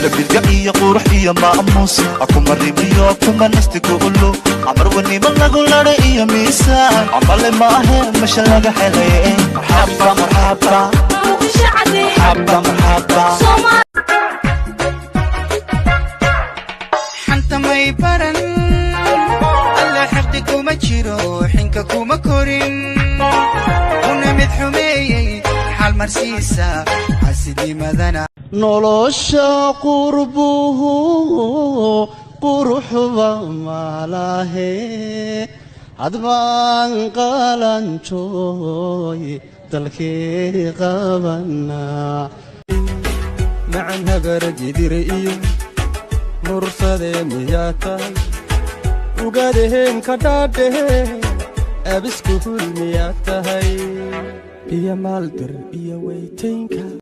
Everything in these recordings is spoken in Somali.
لبيرجع يقول يا ماموس اكو مريبيو اكو منستي كله عمر وني بلغوا لري ميسان عمل ما هي مش لاقى حلي مرحبا مرحبا مرحبا مرحبا حنت ما يبرن الله حقكم ما تشيرو حنككم كورين ونمد حمي حال مرسيسا حسدي مدنا نولوشا قربوه قرحوا مالاهي عدبان قالنشوي دلكي قابنا مع النقر جديرئي مرصد مياتاي وقادهم كداده أبسكو المياتاي بيا مالدر بيا ويتينكا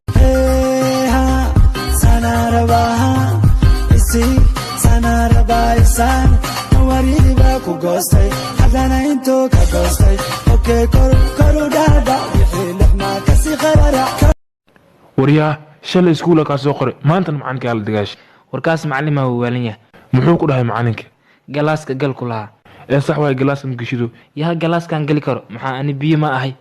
sanarabaha isi sanarabaisana waridi ba ku goostay hadana into ka goostay okay koru dada yixilx ma kasi qarara wariya shal iskuula ka soo qoray maanta macalinka la digaash warkaas macallima uu waalanya muxuu ku dhahay macalinka galaaska gal ku laha ee sax way galaaska gashido yaa galaaskan gali karo maxaa ani biyo ma ahay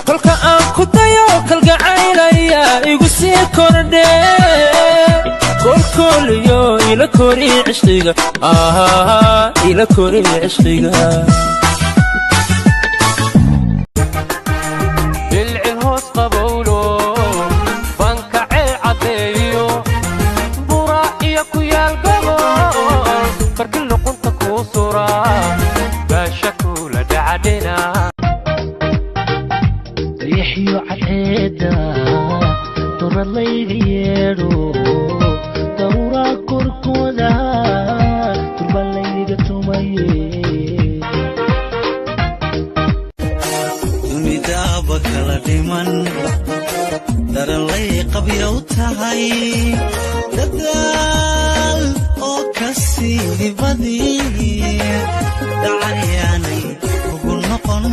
kolka aan ku dayo kalgacaylaya igu sii kordhe kolkoliyo ila kori cishqiga ila kori cishqiga bilcil hoos qabowlo bankacee cadeeyo bura iyo ku yaal gabo farkil luqunta kuu sura baasha kula dhacadhina يحيو عحيدا طر الليل يرو ضرورة كركودا طرب الليل قتومي ندابك لديمن در اللي قبي وتهي ددال او كسي بدي دعاني وقل نقن